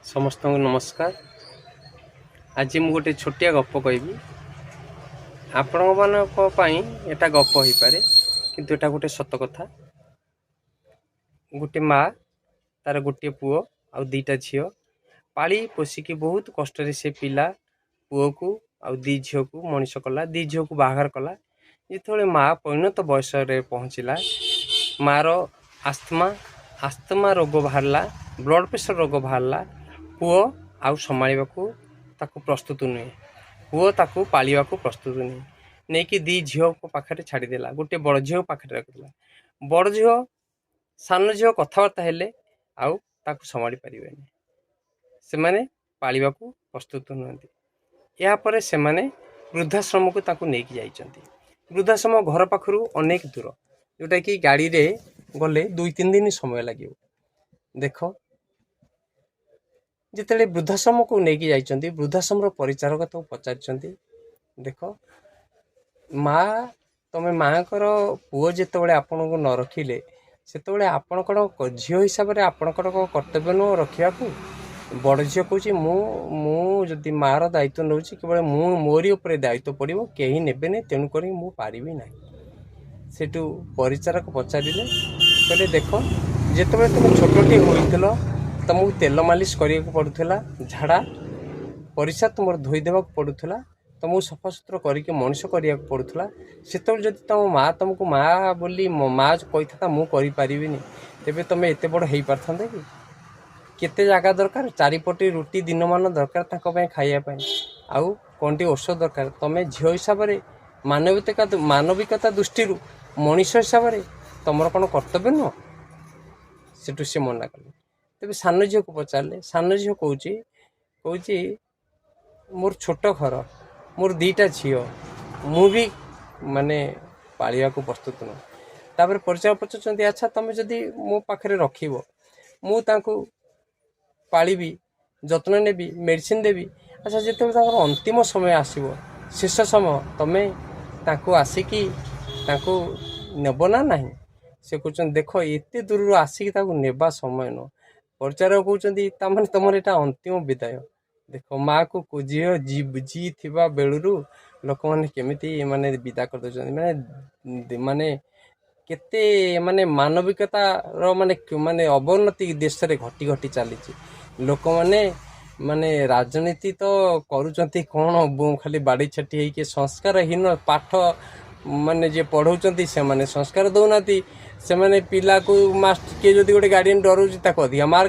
समस्त को नमस्कार। आज मु गोटे छोटिया गप कहबी आपण मानी एटा गप हो पारे किंतु एटा गोटे सत कथा। गोटे माँ तार गोटे पुओ आ दीटा झील पाली पोषिकी बहुत कष्ट से पिला पुओ को आ दी झील को मनीष कला दी झील को बाहर कला। जिते माँ परिणत बयस पहुँचला मार आस्थमा आस्थमा रोग बाहरला, ब्लड प्रेशर रोग बाहरला। पुओ आउ संभाल ताकू प्रस्तुत नुहे, पुओ ताकू पालिबा प्रस्तुत नुहे, नहीं कि दी झील को पाखे छाड़देला, गोटे बड़ झील पाखे रखिला। बड़ झील सान झील कथबार्ता हेले आउ ताकू संभाली पारे से माने पालिबा प्रस्तुत नुहति। यापर से माने वृद्धाश्रम को ताकू नहीं जाइछन्ति। वृद्धाश्रम घर पाखरु अनेक दूर, जोटा कि गाड़ी रे गले 2-3 दिन समय लगे। देख जिते वृद्धाश्रम को लेकिन जाइछन्ति, वृद्धाश्रम परिचारक तो पचारि देख माँ तमें माँ कर पुओ जिते आपण को न रखिले से आपण झील हिसाब से आपणकर कर्तव्य नुह रखा। बड़ झील कौच मुझे माँ दायित्व नौ केवल मोरी उपर दायित्व पड़ो कहीं ने तेणुक मु पारि ना। सेठू परिचारक पचारे कहले देख जिते तुम छोटे होइथिल तुमको तेल मालिश करने पड़ूला, झाड़ा परिसा तुम धोईदेवा पड़ूला, तुमको सफा सुतरा करके मनीष करने पड़ूला। से जब तुम माँ तुमको माँ बोली माँ कही था मुझे पारिनी तेरे तुम एत बड़ हो पारता कि केते जगह दरकार, चारिपटी रुटी दिन मान दरकार खाइबापी आउ कौन औषध दरकार। तुम झील हिसाब से मानविकता दृष्टि मनीष हिसाब से तुम कौन कर्तव्य नुह। सेठू सी मना कले। तेज सान झील को पचारे, सान झील कौच मोर छोट घर, मोर दीटा झील मु भी माने पालिया को प्रस्तुत नुह। तापर परिचय पचार अच्छा तुम जदि मो पाखे रखिब मुझे पालिबी, जत्न नेबी, मेडिसिन देवी। अच्छा जिते अंतिम समय आसो शेष समय तुम्हें ताकू आसिकी ताकू नेब ना नहीं। से कहते देख एत दूर आसिक नेबा समय न। परिचारक कहते ताने तुम यहाँ अंतिम विदाय। देख माँ को जी थिबा बेलू लोक मैंने केमिति माने विदा कर दे माने माने केते माने मानविकता रो माने माने अवनति देश रे घटी घटी चली। लोक माने माने राजनीति तो करुचंती कौन खाली बाड़ी छाटी हो संस्कारहीन पाठ माने जे पढ़ाऊँ से माने संस्कार दौना से माने पिला को मास्ट किए जदि गोटे गार्डियन डराऊँ अधिक मार्क